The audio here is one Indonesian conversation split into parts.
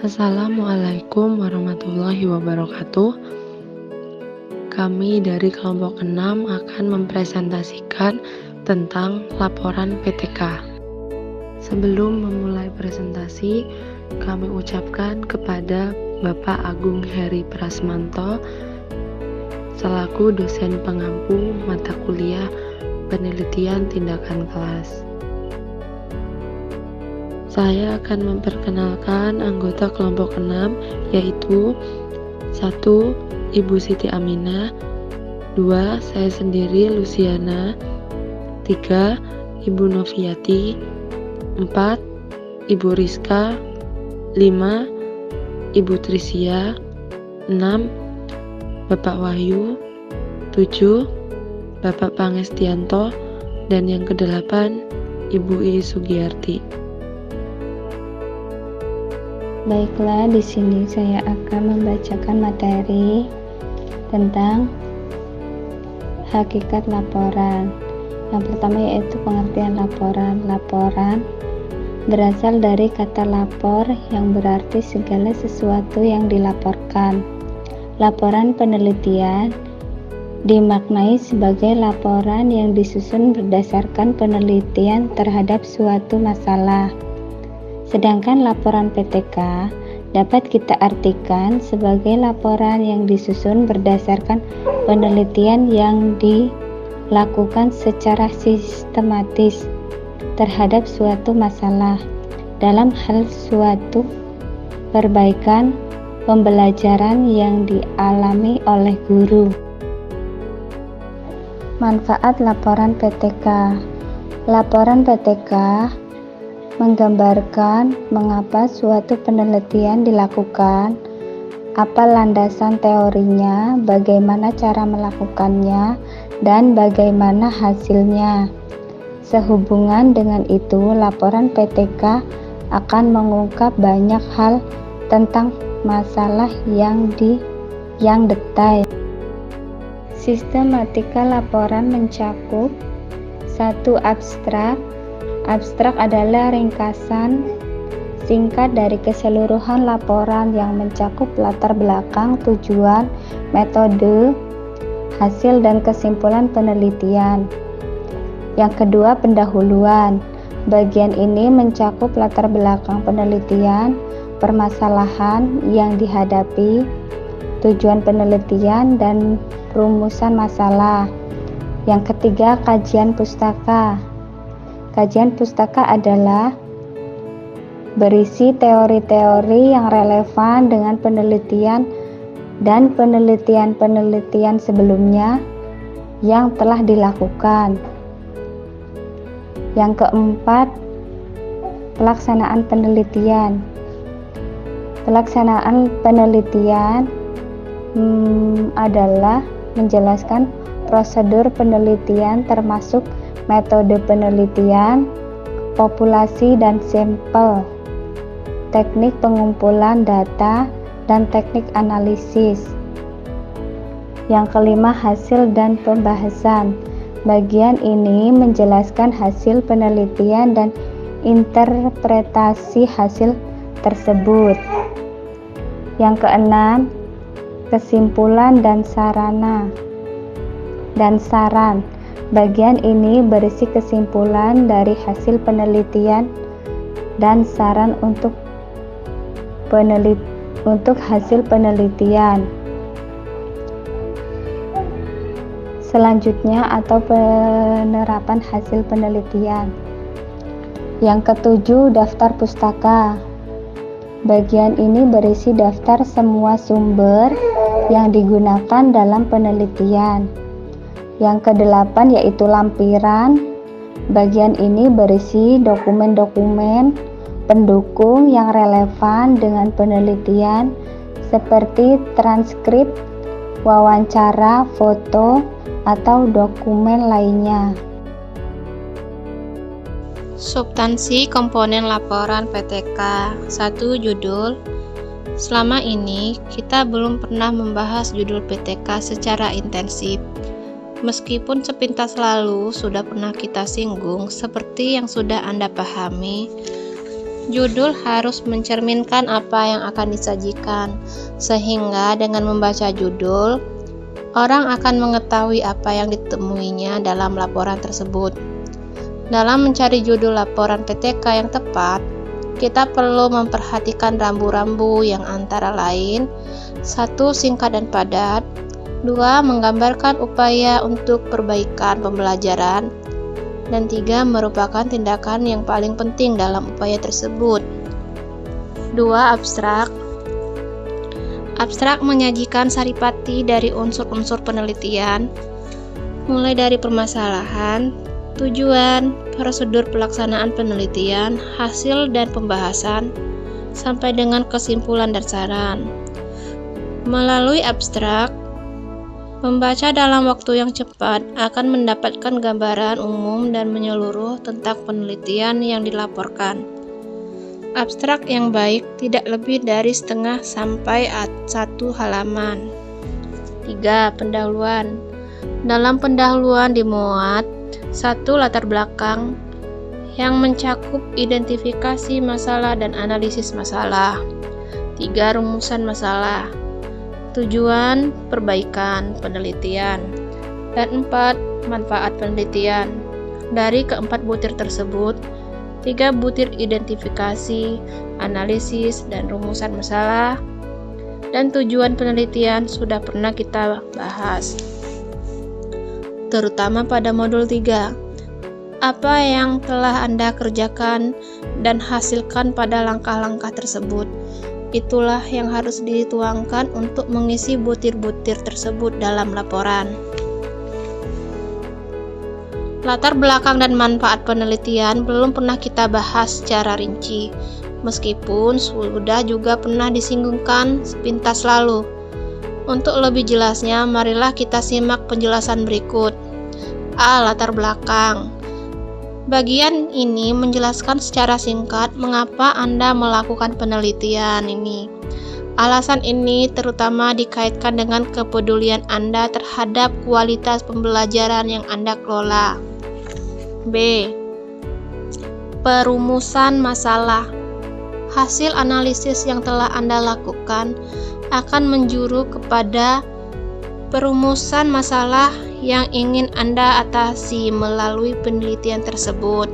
Assalamualaikum warahmatullahi wabarakatuh. Kami dari kelompok 6 akan mempresentasikan tentang laporan PTK. Sebelum memulai presentasi, kami ucapkan kepada Bapak Agung Heri Prasmanto selaku dosen pengampu mata kuliah penelitian tindakan kelas. Saya akan memperkenalkan anggota kelompok 6, yaitu 1. Ibu Siti Aminah, 2. Saya sendiri Luciana, 3. Ibu Noviati, 4. Ibu Rizka, 5. Ibu Trisia, 6. Bapak Wahyu, 7. Bapak Pangestianto, dan yang ke-8 Ibu Iis Sugiyarti. Baiklah, di sini saya akan membacakan materi tentang hakikat laporan. Yang pertama yaitu pengertian laporan. Laporan berasal dari kata lapor yang berarti segala sesuatu yang dilaporkan. Laporan penelitian dimaknai sebagai laporan yang disusun berdasarkan penelitian terhadap suatu masalah. Sedangkan laporan PTK dapat kita artikan sebagai laporan yang disusun berdasarkan penelitian yang dilakukan secara sistematis terhadap suatu masalah dalam hal suatu perbaikan pembelajaran yang dialami oleh guru. Manfaat laporan PTK. Laporan PTK menggambarkan mengapa suatu penelitian dilakukan, apa landasan teorinya, bagaimana cara melakukannya, dan bagaimana hasilnya. Sehubungan dengan itu, laporan PTK akan mengungkap banyak hal tentang masalah yang detail. Sistematika laporan mencakup 1. Abstrak. Abstrak adalah ringkasan singkat dari keseluruhan laporan yang mencakup latar belakang, tujuan, metode, hasil, dan kesimpulan penelitian. Yang kedua, pendahuluan. Bagian ini mencakup latar belakang penelitian, permasalahan yang dihadapi, tujuan penelitian, dan rumusan masalah. Yang ketiga, kajian pustaka. Kajian pustaka adalah berisi teori-teori yang relevan dengan penelitian dan penelitian-penelitian sebelumnya yang telah dilakukan. Yang keempat, pelaksanaan penelitian. Pelaksanaan penelitian adalah menjelaskan prosedur penelitian termasuk metode penelitian, populasi dan sampel, teknik pengumpulan data, dan teknik analisis. Yang kelima, hasil dan pembahasan. Bagian ini menjelaskan hasil penelitian dan interpretasi hasil tersebut. Yang keenam, kesimpulan dan saran. Bagian ini berisi kesimpulan dari hasil penelitian dan saran untuk hasil penelitian. Selanjutnya atau penerapan hasil penelitian. Yang ketujuh, daftar pustaka. Bagian ini berisi daftar semua sumber yang digunakan dalam penelitian. Yang kedelapan yaitu lampiran. Bagian ini berisi dokumen-dokumen pendukung yang relevan dengan penelitian seperti transkrip, wawancara, foto, atau dokumen lainnya. Substansi komponen laporan PTK. 1. Judul. Selama ini kita belum pernah membahas judul PTK secara intensif. Meskipun sepintas lalu sudah pernah kita singgung, seperti yang sudah Anda pahami, Judul harus mencerminkan apa yang akan disajikan, sehingga dengan membaca judul, orang akan mengetahui apa yang ditemuinya dalam laporan tersebut. Dalam mencari judul laporan PTK yang tepat, kita perlu memperhatikan rambu-rambu yang antara lain: 1. Singkat dan padat. 2. Menggambarkan upaya untuk perbaikan pembelajaran. Dan 3. Merupakan tindakan yang paling penting dalam upaya tersebut. 2. Abstrak. Abstrak menyajikan saripati dari unsur-unsur penelitian, mulai dari permasalahan, tujuan, prosedur pelaksanaan penelitian, hasil dan pembahasan, sampai dengan kesimpulan dan saran. Melalui abstrak, membaca dalam waktu yang cepat akan mendapatkan gambaran umum dan menyeluruh tentang penelitian yang dilaporkan. Abstrak yang baik tidak lebih dari setengah sampai 1 halaman. 3. Pendahuluan. Dalam pendahuluan dimuat 1. Latar belakang yang mencakup identifikasi masalah dan analisis masalah. 3. Rumusan masalah, tujuan perbaikan penelitian, dan 4. Manfaat penelitian. Dari keempat butir tersebut, 3 butir identifikasi, analisis, dan rumusan masalah, dan tujuan penelitian sudah pernah kita bahas, terutama pada modul 3. Apa yang telah Anda kerjakan dan hasilkan pada langkah-langkah tersebut, itulah yang harus dituangkan untuk mengisi butir-butir tersebut dalam laporan. Latar belakang dan manfaat penelitian belum pernah kita bahas secara rinci, meskipun sudah juga pernah disinggungkan sepintas lalu. Untuk lebih jelasnya, marilah kita simak penjelasan berikut. A. Latar belakang. Bagian ini menjelaskan secara singkat mengapa Anda melakukan penelitian ini. Alasan ini terutama dikaitkan dengan kepedulian Anda terhadap kualitas pembelajaran yang Anda kelola. B. Perumusan masalah. Hasil analisis yang telah Anda lakukan akan menjuru kepada perumusan masalah yang ingin Anda atasi melalui penelitian tersebut.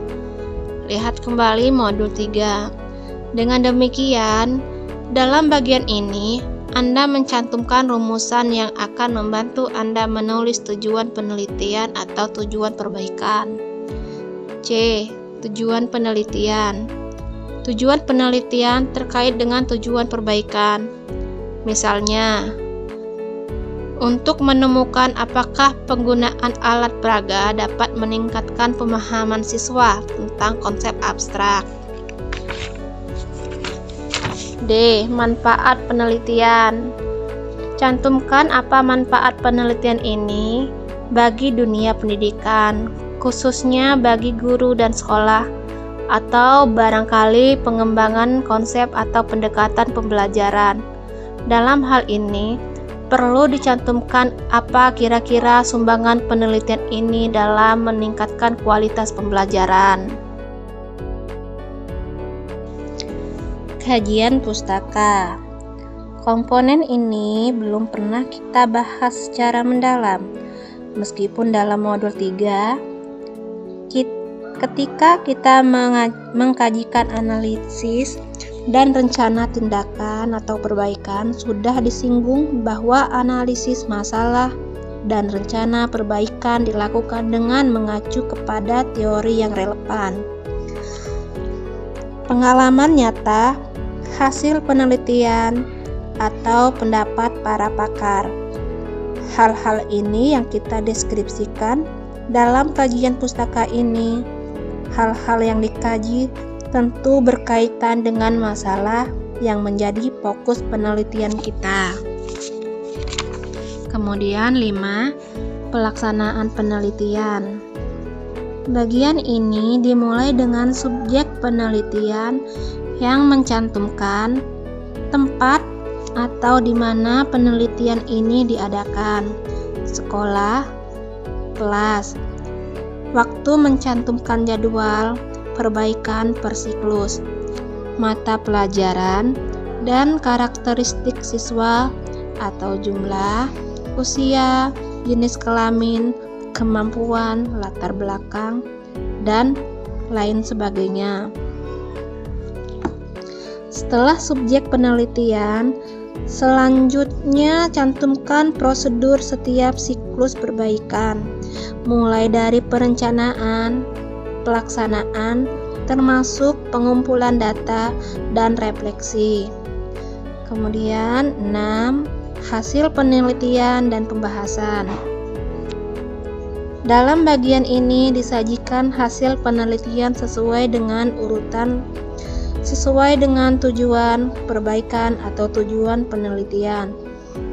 Lihat kembali modul 3. Dengan demikian, dalam bagian ini, Anda mencantumkan rumusan yang akan membantu Anda menulis tujuan penelitian atau tujuan perbaikan. C. Tujuan penelitian. Tujuan penelitian terkait dengan tujuan perbaikan. Misalnya, untuk menemukan apakah penggunaan alat peraga dapat meningkatkan pemahaman siswa tentang konsep abstrak. D. Manfaat penelitian. Cantumkan apa manfaat penelitian ini bagi dunia pendidikan, khususnya bagi guru dan sekolah, atau barangkali pengembangan konsep atau pendekatan pembelajaran. Dalam hal ini, perlu dicantumkan apa kira-kira sumbangan penelitian ini dalam meningkatkan kualitas pembelajaran. Kajian pustaka. Komponen ini belum pernah kita bahas secara mendalam, meskipun dalam modul 3, ketika kita mengkajikan analisis dan rencana tindakan atau perbaikan, sudah disinggung bahwa analisis masalah dan rencana perbaikan dilakukan dengan mengacu kepada teori yang relevan, pengalaman nyata, hasil penelitian, atau pendapat para pakar. Hal-hal ini yang kita deskripsikan dalam kajian pustaka ini. Hal-hal yang dikaji tentu berkaitan dengan masalah yang menjadi fokus penelitian kita. Kemudian 5. Pelaksanaan penelitian. Bagian ini dimulai dengan subjek penelitian yang mencantumkan tempat atau di mana penelitian ini diadakan, sekolah, kelas. Waktu mencantumkan jadwal perbaikan per siklus. mata pelajaran, dan karakteristik siswa atau jumlah, usia, jenis kelamin, kemampuan, latar belakang, dan lain sebagainya. Setelah subjek penelitian, selanjutnya cantumkan prosedur setiap siklus perbaikan, mulai dari perencanaan, pelaksanaan, termasuk pengumpulan data dan refleksi. Kemudian 6. Hasil penelitian dan pembahasan. Dalam bagian ini disajikan hasil penelitian sesuai dengan urutan sesuai dengan tujuan perbaikan atau tujuan penelitian.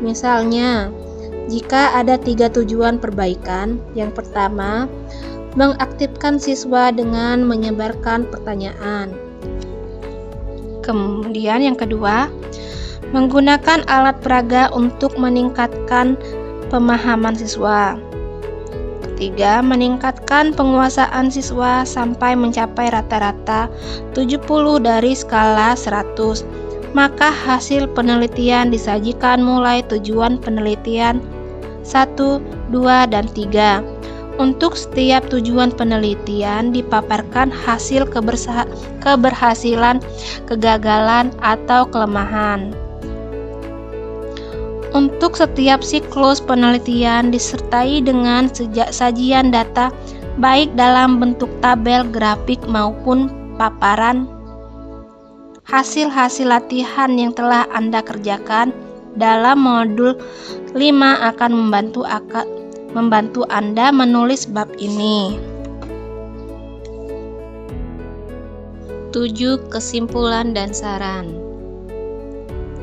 Misalnya, jika ada 3 tujuan perbaikan, yang pertama, mengaktifkan siswa dengan menyebarkan pertanyaan. Kemudian yang kedua, menggunakan alat peraga untuk meningkatkan pemahaman siswa. Ketiga, meningkatkan penguasaan siswa sampai mencapai rata-rata 70 dari skala 100. Maka hasil penelitian disajikan mulai tujuan penelitian 1, 2, dan 3. Untuk setiap tujuan penelitian dipaparkan hasil keberhasilan, kegagalan, atau kelemahan. Untuk setiap siklus penelitian disertai dengan sajian data baik dalam bentuk tabel, grafik, maupun paparan. Hasil-hasil latihan yang telah Anda kerjakan dalam modul 5 akan membantu Anda menulis bab ini. 7. Kesimpulan dan saran.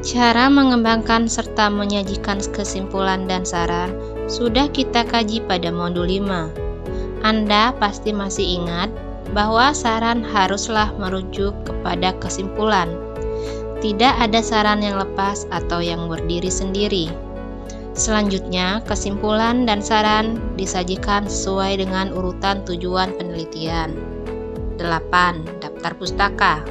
Cara mengembangkan serta menyajikan kesimpulan dan saran sudah kita kaji pada modul 5. Anda pasti masih ingat bahwa saran haruslah merujuk kepada kesimpulan. Tidak ada saran yang lepas atau yang berdiri sendiri. Selanjutnya, kesimpulan dan saran disajikan sesuai dengan urutan tujuan penelitian. 8. Daftar pustaka.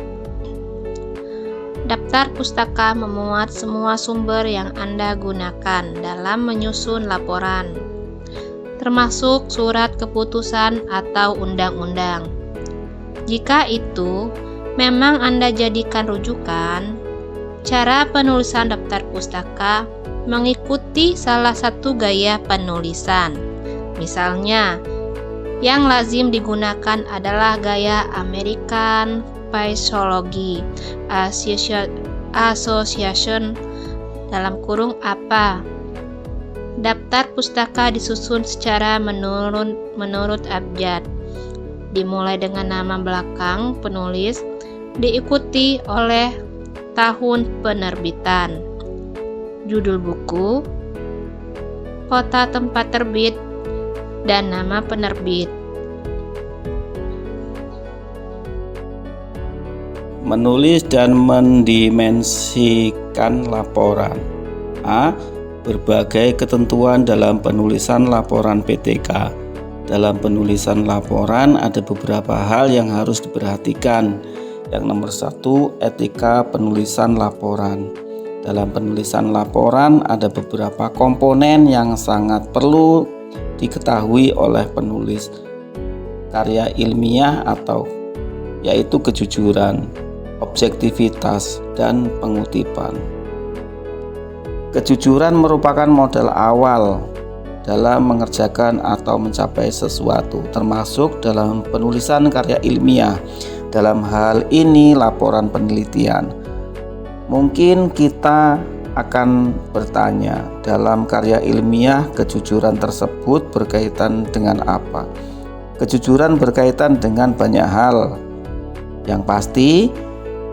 Daftar pustaka memuat semua sumber yang Anda gunakan dalam menyusun laporan, termasuk surat keputusan atau undang-undang. Jika itu memang Anda jadikan rujukan, cara penulisan daftar pustaka mengikuti salah satu gaya penulisan. Misalnya, yang lazim digunakan adalah gaya American Psychology Association (apa? Daftar pustaka disusun secara menurut abjad, dimulai dengan nama belakang penulis, diikuti oleh tahun penerbitan, judul buku, kota tempat terbit, dan nama penerbit. Menulis dan mendimensikan laporan. A. Berbagai ketentuan dalam penulisan laporan PTK. Dalam penulisan laporan ada beberapa hal yang harus diperhatikan. Yang nomor 1, etika penulisan laporan. Dalam penulisan laporan ada beberapa komponen yang sangat perlu diketahui oleh penulis karya ilmiah yaitu kejujuran, objektivitas, dan pengutipan. Kejujuran merupakan modal awal dalam mengerjakan atau mencapai sesuatu, termasuk dalam penulisan karya ilmiah. Dalam hal ini laporan penelitian. Mungkin kita akan bertanya, dalam karya ilmiah kejujuran tersebut berkaitan dengan apa? Kejujuran berkaitan dengan banyak hal. Yang pasti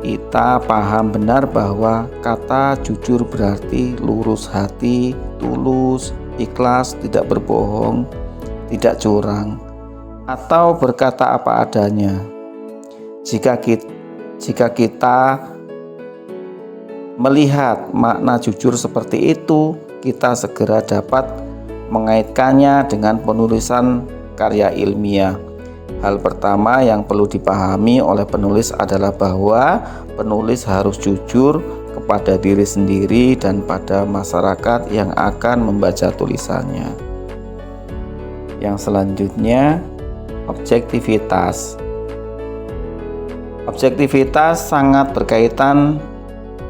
kita paham benar bahwa kata jujur berarti lurus hati, tulus, ikhlas, tidak berbohong, tidak curang, atau berkata apa adanya. Jika kita melihat makna jujur seperti itu, kita segera dapat mengaitkannya dengan penulisan karya ilmiah. Hal pertama yang perlu dipahami oleh penulis adalah bahwa penulis harus jujur kepada diri sendiri dan pada masyarakat yang akan membaca tulisannya. Yang selanjutnya, objektivitas. Objektivitas sangat berkaitan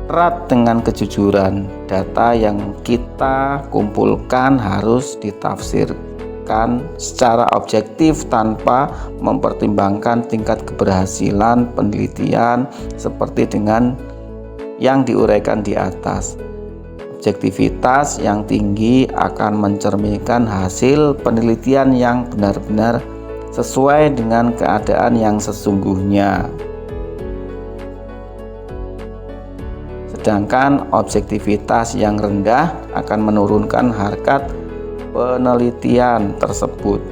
erat dengan kejujuran. Data yang kita kumpulkan harus ditafsirkan secara objektif tanpa mempertimbangkan tingkat keberhasilan penelitian seperti dengan yang diuraikan di atas. Objektivitas yang tinggi akan mencerminkan hasil penelitian yang benar-benar sesuai dengan keadaan yang sesungguhnya. Sedangkan objektivitas yang rendah akan menurunkan harkat penelitian tersebut.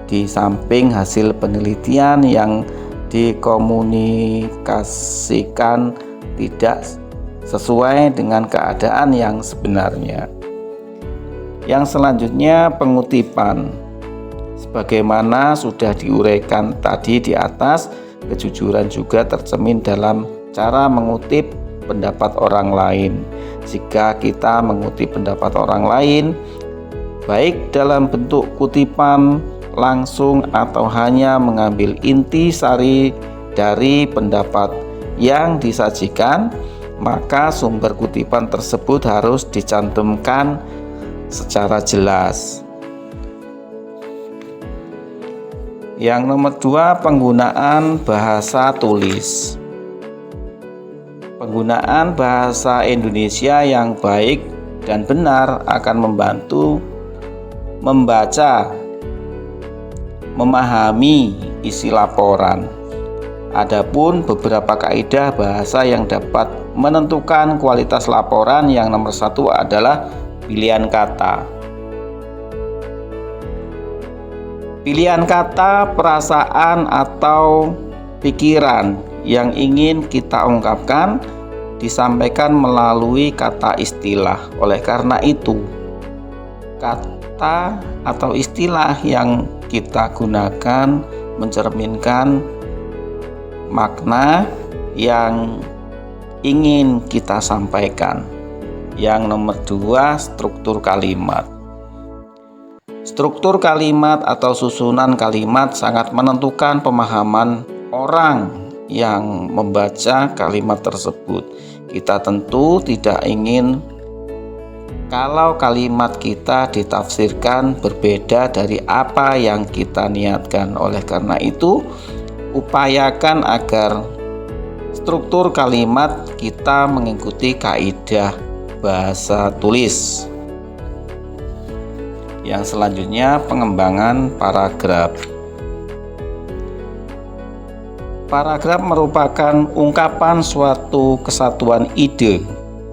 Di samping hasil penelitian yang dikomunikasikan tidak sesuai dengan keadaan yang sebenarnya. Yang selanjutnya, pengutipan. Sebagaimana sudah diuraikan tadi di atas, kejujuran juga tercermin dalam cara mengutip pendapat orang lain. Jika kita mengutip pendapat orang lain, baik dalam bentuk kutipan langsung atau hanya mengambil inti sari dari pendapat yang disajikan, maka sumber kutipan tersebut harus dicantumkan secara jelas. Yang nomor 2, penggunaan bahasa tulis. Penggunaan bahasa Indonesia yang baik dan benar akan membantu membaca, memahami isi laporan. Adapun beberapa kaidah bahasa yang dapat menentukan kualitas laporan, yang nomor 1 adalah pilihan kata. Pilihan kata, perasaan atau pikiran yang ingin kita ungkapkan disampaikan melalui kata istilah. Oleh karena itu, kata atau istilah yang kita gunakan mencerminkan makna yang ingin kita sampaikan. Yang nomor 2, struktur kalimat. Struktur kalimat atau susunan kalimat sangat menentukan pemahaman orang yang membaca kalimat tersebut. Kita tentu tidak ingin kalau kalimat kita ditafsirkan berbeda dari apa yang kita niatkan. Oleh karena itu, upayakan agar struktur kalimat kita mengikuti kaidah bahasa tulis. Yang selanjutnya, pengembangan paragraf. Paragraf merupakan ungkapan suatu kesatuan ide,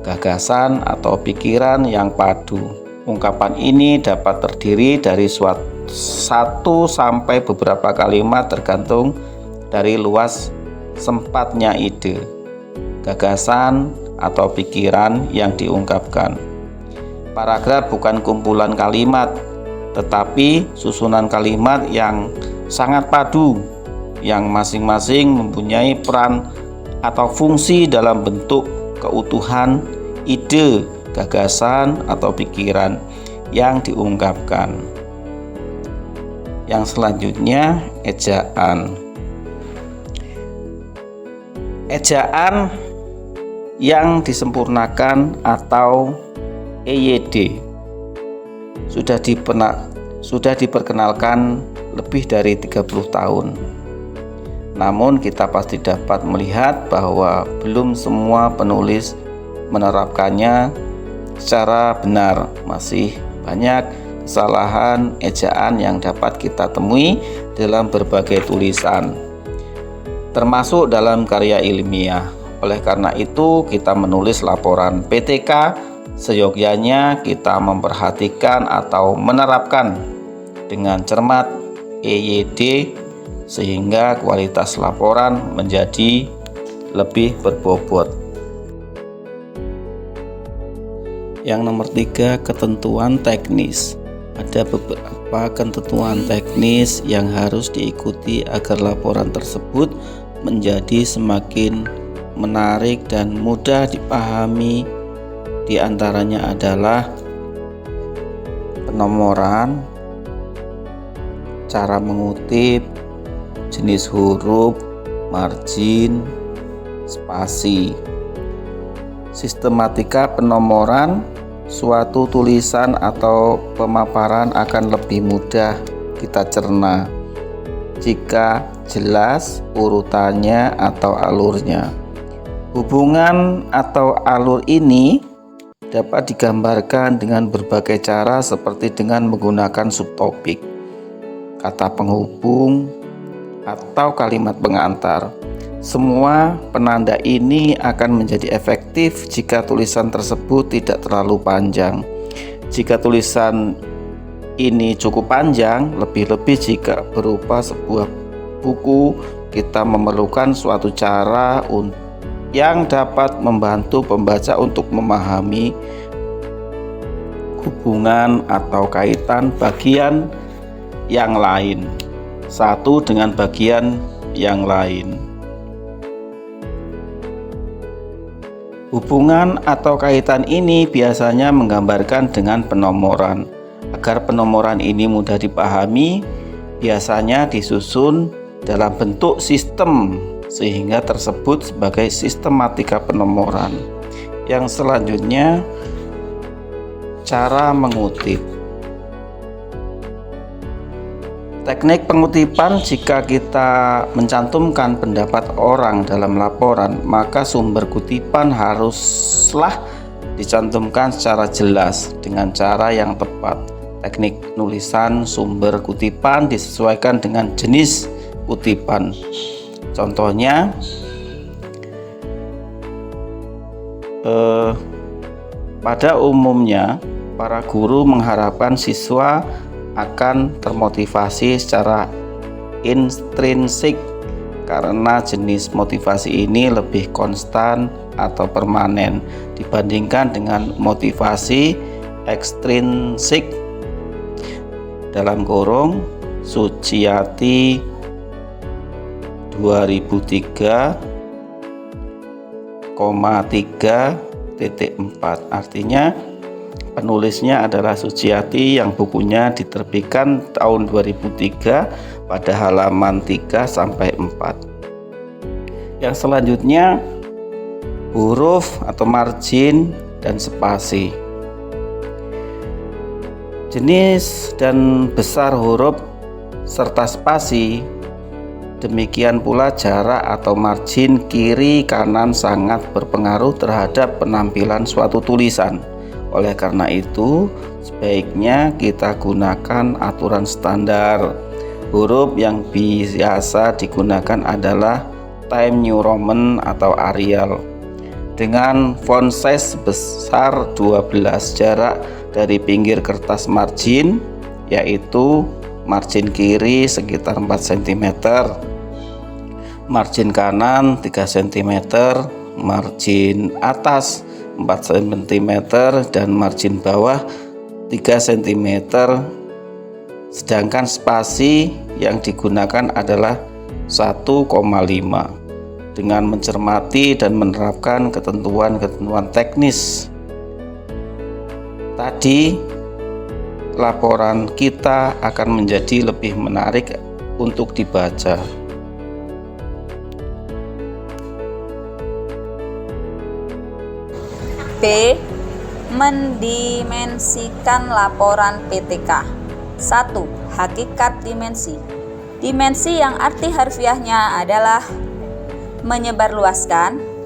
gagasan atau pikiran yang padu. Ungkapan ini dapat terdiri dari satu sampai beberapa kalimat tergantung dari luas sempatnya ide, gagasan atau pikiran yang diungkapkan. Paragraf bukan kumpulan kalimat, tetapi susunan kalimat yang sangat padu, yang masing-masing mempunyai peran atau fungsi dalam bentuk keutuhan ide, gagasan atau pikiran yang diungkapkan. Yang selanjutnya, ejaan. Ejaan yang disempurnakan atau EYD sudah diperkenalkan lebih dari 30 tahun. Namun kita pasti dapat melihat bahwa belum semua penulis menerapkannya secara benar. Masih banyak kesalahan ejaan yang dapat kita temui dalam berbagai tulisan, termasuk dalam karya ilmiah. Oleh karena itu, kita menulis laporan PTK, seyogyanya kita memperhatikan atau menerapkan dengan cermat EYD sehingga kualitas laporan menjadi lebih berbobot. Yang nomor 3, ketentuan teknis. Ada beberapa ketentuan teknis yang harus diikuti agar laporan tersebut menjadi semakin menarik dan mudah dipahami. Di antaranya adalah penomoran, cara mengutip, jenis huruf, margin, spasi. Sistematika penomoran, suatu tulisan atau pemaparan akan lebih mudah kita cerna jika jelas urutannya atau alurnya. Hubungan atau alur ini dapat digambarkan dengan berbagai cara seperti dengan menggunakan subtopik, kata penghubung, atau kalimat pengantar. Semua penanda ini akan menjadi efektif jika tulisan tersebut tidak terlalu panjang. Jika tulisan ini cukup panjang, lebih-lebih jika berupa sebuah buku, kita memerlukan suatu cara yang dapat membantu pembaca untuk memahami hubungan atau kaitan bagian yang lain satu dengan bagian yang lain. Hubungan atau kaitan ini biasanya menggambarkan dengan penomoran. Agar penomoran ini mudah dipahami, biasanya disusun dalam bentuk sistem sehingga tersebut sebagai sistematika penomoran. Yang selanjutnya, cara mengutip. Teknik pengutipan, jika kita mencantumkan pendapat orang dalam laporan, maka sumber kutipan haruslah dicantumkan secara jelas dengan cara yang tepat. Teknik nulisan sumber kutipan disesuaikan dengan jenis kutipan. Contohnya, pada umumnya para guru mengharapkan siswa akan termotivasi secara intrinsik karena jenis motivasi ini lebih konstan atau permanen dibandingkan dengan motivasi ekstrinsik. Dalam kurung Suciati 2003,3.4, artinya penulisnya adalah Suciati yang bukunya diterbitkan tahun 2003 pada halaman 3-4. Yang selanjutnya, huruf atau margin dan spasi. Jenis dan besar huruf serta spasi, demikian pula jarak atau margin kiri kanan sangat berpengaruh terhadap penampilan suatu tulisan. Oleh karena itu, sebaiknya kita gunakan aturan standar. Huruf yang biasa digunakan adalah Times New Roman atau Arial dengan font size sebesar 12. Jarak dari pinggir kertas margin, yaitu margin kiri sekitar 4 cm, margin kanan 3 cm, margin atas 4 cm, dan margin bawah 3 cm. Sedangkan spasi yang digunakan adalah 1,5. Dengan mencermati dan menerapkan ketentuan-ketentuan teknis tadi, laporan kita akan menjadi lebih menarik untuk dibaca. B. Mendimensikan laporan PTK. 1. Hakikat dimensi. Dimensi yang arti harfiahnya adalah menyebarluaskan.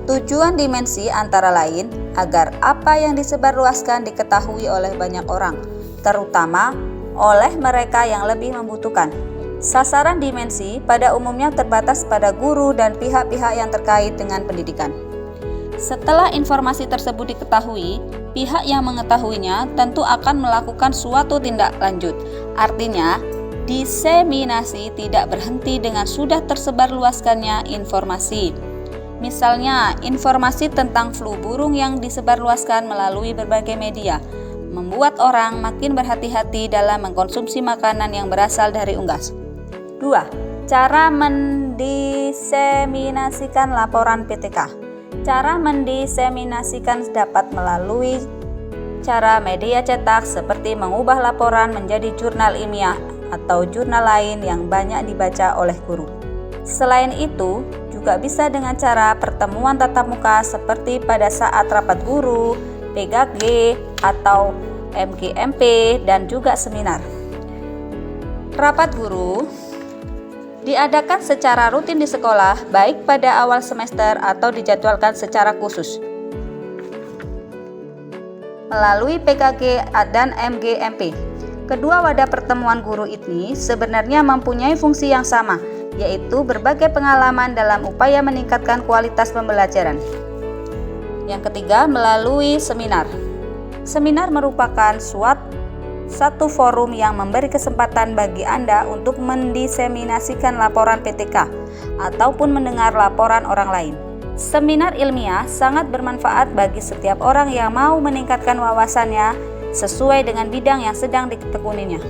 Tujuan dimensi antara lain agar apa yang disebarluaskan diketahui oleh banyak orang, terutama oleh mereka yang lebih membutuhkan. Sasaran dimensi pada umumnya terbatas pada guru dan pihak-pihak yang terkait dengan pendidikan. Setelah informasi tersebut diketahui, pihak yang mengetahuinya tentu akan melakukan suatu tindak lanjut. Artinya, diseminasi tidak berhenti dengan sudah tersebarluaskannya informasi. Misalnya, informasi tentang flu burung yang disebarluaskan melalui berbagai media. membuat orang makin berhati-hati dalam mengkonsumsi makanan yang berasal dari unggas. 2. Cara mendiseminasikan laporan PTK. Cara mendiseminasikan dapat melalui cara media cetak seperti mengubah laporan menjadi jurnal ilmiah atau jurnal lain yang banyak dibaca oleh guru. Selain itu, juga bisa dengan cara pertemuan tatap muka seperti pada saat rapat guru, PKG, atau MGMP, dan juga seminar. Rapat guru diadakan secara rutin di sekolah, baik pada awal semester atau dijadwalkan secara khusus melalui PKG dan MGMP. Kedua wadah pertemuan guru ini sebenarnya mempunyai fungsi yang sama, yaitu berbagai pengalaman dalam upaya meningkatkan kualitas pembelajaran. Yang ketiga, melalui seminar. Seminar merupakan satu forum yang memberi kesempatan bagi Anda untuk mendiseminasikan laporan PTK ataupun mendengar laporan orang lain. Seminar ilmiah sangat bermanfaat bagi setiap orang yang mau meningkatkan wawasannya sesuai dengan bidang yang sedang ditekuninya.